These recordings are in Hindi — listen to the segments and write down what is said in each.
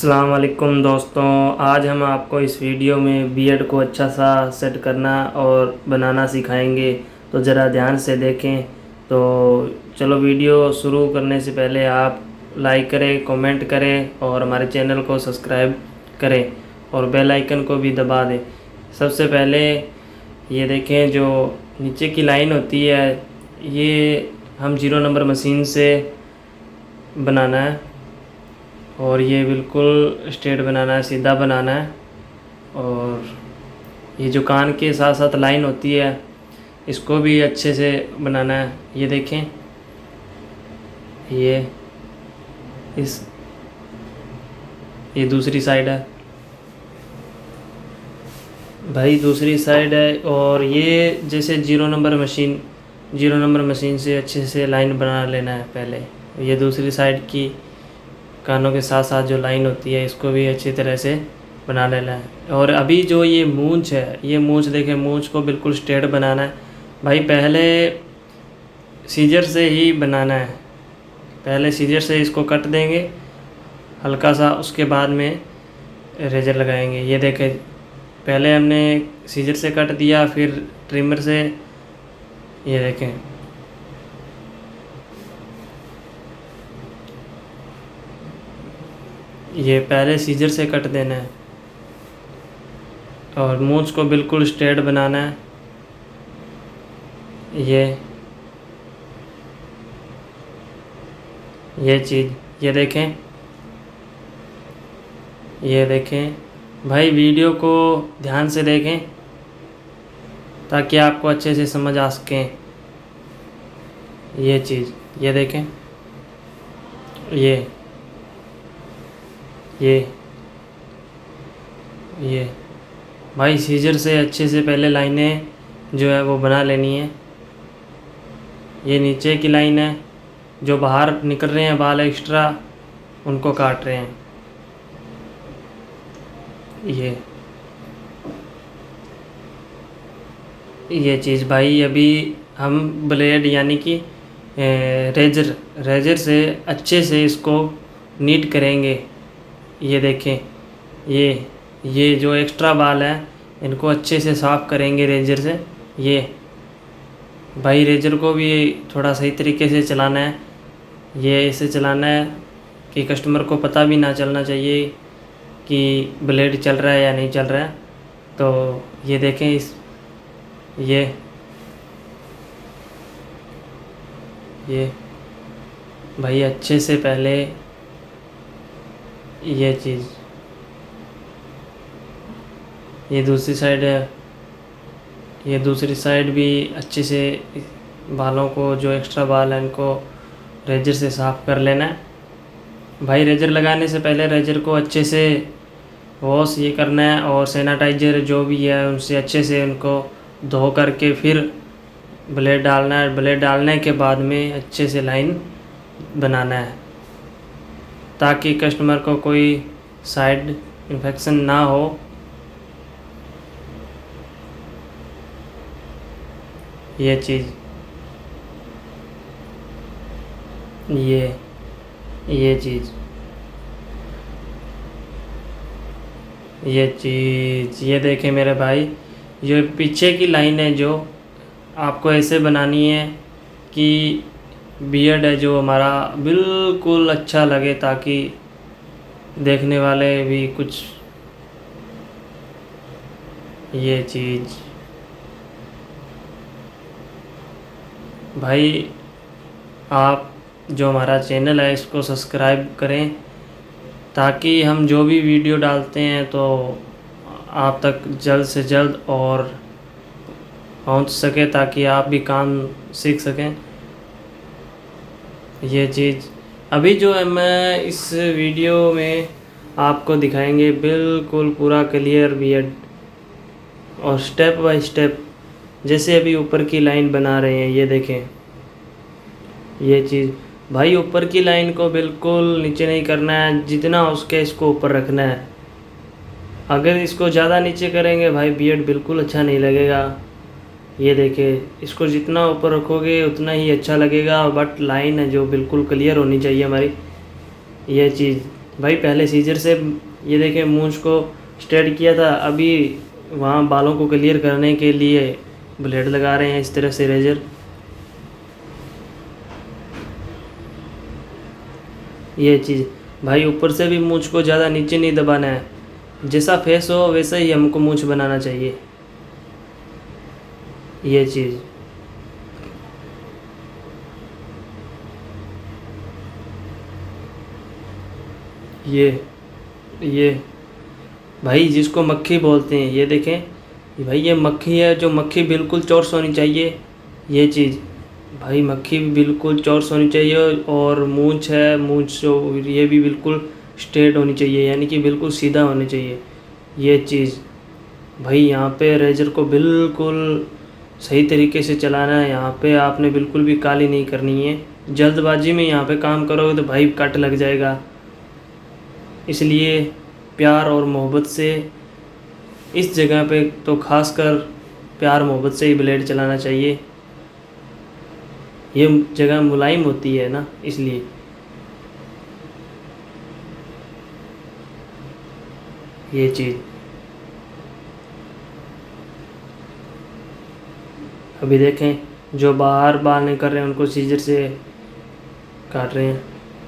अस्सलाम वालेकुम दोस्तों। आज हम आपको इस वीडियो में बीएड को अच्छा सा सेट करना और बनाना सिखाएंगे, तो ज़रा ध्यान से देखें। तो चलो, वीडियो शुरू करने से पहले आप लाइक करें, कमेंट करें और हमारे चैनल को सब्सक्राइब करें और बेल आइकन को भी दबा दें। सबसे पहले ये देखें, जो नीचे की लाइन होती है ये हम 0 नंबर मशीन से बनाना है और ये बिल्कुल स्ट्रेट बनाना है, सीधा बनाना है। और ये जो कान के साथ साथ लाइन होती है इसको भी अच्छे से बनाना है। ये देखें, ये ये दूसरी साइड है भाई, दूसरी साइड है। और ये जैसे 0 नंबर मशीन से अच्छे से लाइन बना लेना है पहले। ये दूसरी साइड की कानों के साथ साथ जो लाइन होती है इसको भी अच्छी तरह से बना लेना है। और अभी जो ये मूंछ है, ये मूंछ देखें, मूंछ को बिल्कुल स्ट्रेट बनाना है भाई। पहले सीजर से ही बनाना है, पहले सीजर से इसको कट देंगे हल्का सा, उसके बाद में रेजर लगाएंगे। ये देखें, पहले हमने सीजर से कट दिया, फिर ट्रिमर से। ये देखें, ये पहले सीजर से कट देना है और मूंछ को बिल्कुल स्ट्रेट बनाना है। ये चीज़, ये देखें भाई, वीडियो को ध्यान से देखें ताकि आपको अच्छे से समझ आ सकें। ये चीज़, ये देखें, ये भाई सीजर से अच्छे से पहले लाइनें जो है वो बना लेनी है। ये नीचे की लाइन है, जो बाहर निकल रहे हैं बाल एक्स्ट्रा उनको काट रहे हैं। ये चीज़ भाई, अभी हम ब्लेड यानी कि रेजर से अच्छे से इसको नीट करेंगे। ये देखें, ये जो एक्स्ट्रा बाल हैं इनको अच्छे से साफ़ करेंगे रेजर से। ये भाई, रेजर को भी थोड़ा सही तरीके से चलाना है। ये ऐसे चलाना है कि कस्टमर को पता भी ना चलना चाहिए कि ब्लेड चल रहा है या नहीं चल रहा है। तो ये देखें, ये भाई अच्छे से पहले ये चीज़, ये दूसरी साइड है, ये दूसरी साइड भी अच्छे से बालों को, जो एक्स्ट्रा बाल हैं इनको रेजर से साफ़ कर लेना है भाई। रेजर लगाने से पहले रेजर को अच्छे से वॉश ये करना है और सैनिटाइजर जो भी है उनसे अच्छे से उनको धो करके फिर ब्लेड डालना है। ब्लेड डालने के बाद में अच्छे से लाइन बनाना है ताकि कस्टमर को कोई साइड इन्फेक्शन ना हो। ये चीज़, ये चीज़, ये देखें मेरे भाई, ये पीछे की लाइन है जो आपको ऐसे बनानी है कि बियर्ड है जो हमारा बिल्कुल अच्छा लगे, ताकि देखने वाले भी कुछ। ये चीज़ भाई, आप जो हमारा चैनल है इसको सब्सक्राइब करें ताकि हम जो भी वीडियो डालते हैं तो आप तक जल्द से जल्द और पहुंच सके, ताकि आप भी काम सीख सकें। ये चीज़ अभी जो है मैं इस वीडियो में आपको दिखाएंगे बिल्कुल पूरा क्लियर बीएड और स्टेप बाय स्टेप, जैसे अभी ऊपर की लाइन बना रहे हैं। ये देखें, ये चीज़ भाई, ऊपर की लाइन को बिल्कुल नीचे नहीं करना है, जितना हो सके इसको ऊपर रखना है। अगर इसको ज़्यादा नीचे करेंगे भाई बीएड बिल्कुल अच्छा नहीं लगेगा। ये देखिए, इसको जितना ऊपर रखोगे उतना ही अच्छा लगेगा, बट लाइन है जो बिल्कुल क्लियर होनी चाहिए हमारी। ये चीज़ भाई पहले सीजर से ये देखें मूंछ को स्ट्रेट किया था, अभी वहाँ बालों को क्लियर करने के लिए ब्लेड लगा रहे हैं इस तरह से रेजर। ये चीज़ भाई ऊपर से भी मूंछ को ज़्यादा नीचे नहीं दबाना है, जैसा फेस हो वैसा ही हमको मूंछ बनाना चाहिए। ये चीज़ ये भाई जिसको मक्खी बोलते हैं, ये देखें भाई ये मक्खी है, जो मक्खी बिल्कुल चौरस होनी चाहिए। ये चीज़ भाई मक्खी भी बिल्कुल चौरस होनी चाहिए, और मूंछ है, मूंछ जो ये भी बिल्कुल स्ट्रेट होनी चाहिए, यानी कि बिल्कुल सीधा होनी चाहिए। ये चीज़ भाई यहाँ पे रेजर को बिल्कुल सही तरीके से चलाना है। यहाँ पे आपने बिल्कुल भी काली नहीं करनी है। जल्दबाजी में यहाँ पे काम करोगे तो भाई कट लग जाएगा। इसलिए प्यार और मोहब्बत से इस जगह पे तो खासकर प्यार मोहब्बत से ही ब्लेड चलाना चाहिए। ये जगह मुलायम होती है ना, इसलिए। ये चीज़ अभी देखें जो बाहर बाल निकल रहे हैं उनको सीजर से काट रहे हैं।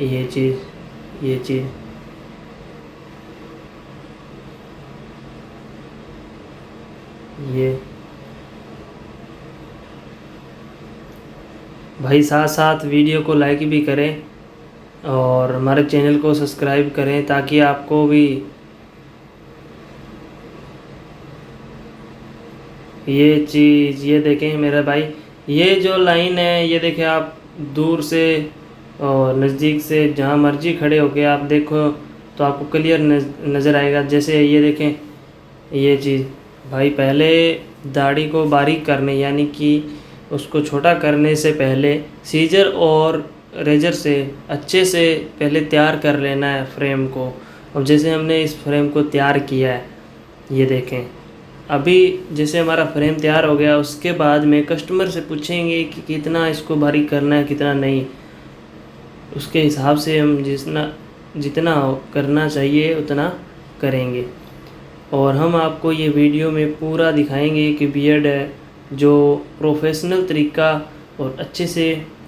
ये चीज़ ये भाई साथ साथ वीडियो को लाइक भी करें और हमारे चैनल को सब्सक्राइब करें, ताकि आपको भी ये चीज़। ये देखें मेरा भाई, ये जो लाइन है ये देखें आप दूर से और नज़दीक से जहाँ मर्जी खड़े होके आप देखो तो आपको क्लियर नज़र आएगा। जैसे ये देखें ये चीज़ भाई, पहले दाढ़ी को बारीक करने यानी कि उसको छोटा करने से पहले सीजर और रेजर से अच्छे से पहले तैयार कर लेना है फ्रेम को। अब जैसे हमने इस फ्रेम को तैयार किया है, ये देखें अभी जैसे हमारा फ्रेम तैयार हो गया, उसके बाद में कस्टमर से पूछेंगे कि कितना इसको बारीक करना है कितना नहीं। उसके हिसाब से हम जितना करना चाहिए उतना करेंगे। और हम आपको ये वीडियो में पूरा दिखाएंगे कि बियर्ड है जो प्रोफेशनल तरीका और अच्छे से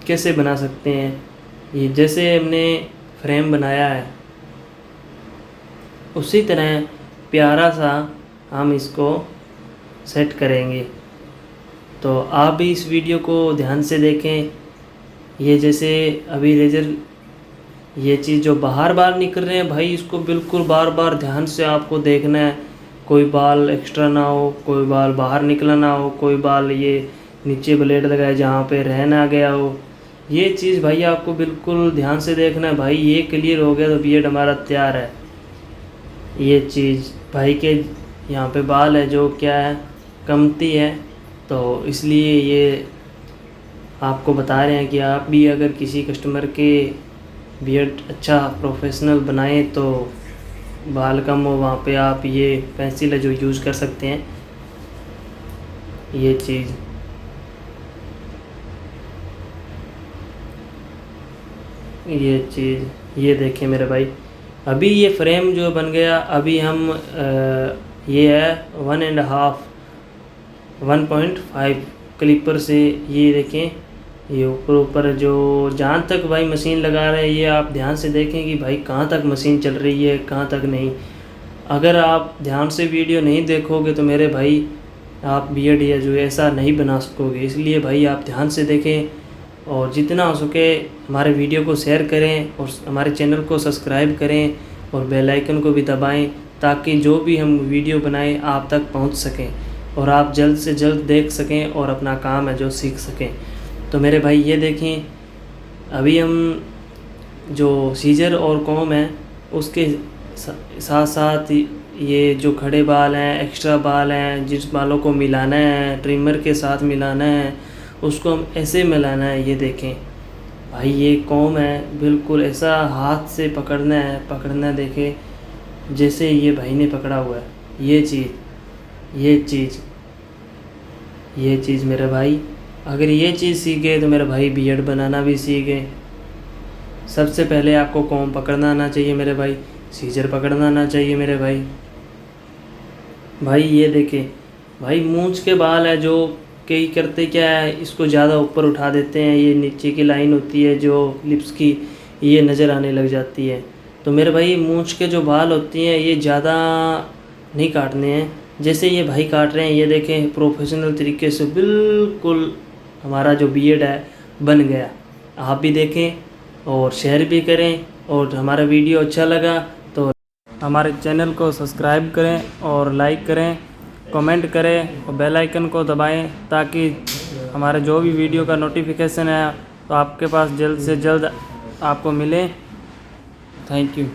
कैसे बना सकते हैं। ये जैसे हमने फ्रेम बनाया है उसी तरह प्यारा सा हम इसको सेट करेंगे। तो आप भी इस वीडियो को ध्यान से देखें। ये जैसे अभी रेजर ये चीज़ जो बाहर बाल निकल रहे हैं भाई, इसको बिल्कुल बार बार ध्यान से आपको देखना है, कोई बाल एक्स्ट्रा ना हो, कोई बाल बाहर निकला ना हो, कोई बाल ये नीचे ब्लेड लगाए जहाँ पे रह ना गया हो। ये चीज़ भाई आपको बिल्कुल ध्यान से देखना है। भाई ये क्लियर हो गया तो बियर्ड हमारा तैयार है। ये चीज़ भाई के यहाँ पे बाल है जो क्या है कमती है, तो इसलिए ये आपको बता रहे हैं कि आप भी अगर किसी कस्टमर के बियर्ड अच्छा प्रोफेशनल बनाएं तो बाल कम हो, वहाँ पे आप ये पेंसिल है जो यूज़ कर सकते हैं। ये चीज़ ये देखें मेरे भाई, अभी ये फ्रेम जो बन गया, अभी हम ये है 1.5 क्लिपर से ये देखें, ये ऊपर जो जहाँ तक भाई मशीन लगा रहे हैं ये आप ध्यान से देखें कि भाई कहाँ तक मशीन चल रही है कहाँ तक नहीं। अगर आप ध्यान से वीडियो नहीं देखोगे तो मेरे भाई आप बियर्ड या जो ऐसा नहीं बना सकोगे। इसलिए भाई आप ध्यान से देखें और जितना हो सके हमारे वीडियो को शेयर करें और हमारे चैनल को सब्सक्राइब करें और बेल आइकन को भी दबाएं, ताकि जो भी हम वीडियो बनाएं आप तक पहुंच सकें और आप जल्द से जल्द देख सकें और अपना काम है जो सीख सकें। तो मेरे भाई ये देखें, अभी हम जो सीजर और कॉम है उसके साथ साथ ये जो खड़े बाल हैं, एक्स्ट्रा बाल हैं, जिस बालों को मिलाना है ट्रिमर के साथ मिलाना है उसको हम ऐसे मिलाना है। ये देखें भाई ये कॉम है, बिल्कुल ऐसा हाथ से पकड़ना है देखें जैसे ये भाई ने पकड़ा हुआ है। ये चीज़ मेरे भाई, अगर ये चीज़ सीख गए तो मेरे भाई बियर्ड बनाना भी सीख गए। सबसे पहले आपको कॉम्ब पकड़ना आना चाहिए मेरे भाई, सीजर पकड़ना आना चाहिए मेरे भाई। भाई ये देखें भाई, मूंछ के बाल है जो कई करते क्या है, इसको ज़्यादा ऊपर उठा देते हैं, ये नीचे की लाइन होती है जो लिप्स की, ये नज़र आने लग जाती है। तो मेरे भाई मूंछ के जो बाल होती हैं ये ज़्यादा नहीं काटने हैं, जैसे ये भाई काट रहे हैं, ये देखें प्रोफेशनल तरीके से बिल्कुल हमारा जो बियर्ड है बन गया। आप भी देखें और शेयर भी करें, और हमारा वीडियो अच्छा लगा तो हमारे चैनल को सब्सक्राइब करें और लाइक करें, कमेंट करें और बेल आइकन को दबाएं, ताकि हमारे जो भी वीडियो का नोटिफिकेशन है तो आपके पास जल्द से जल्द आपको मिले। Thank you.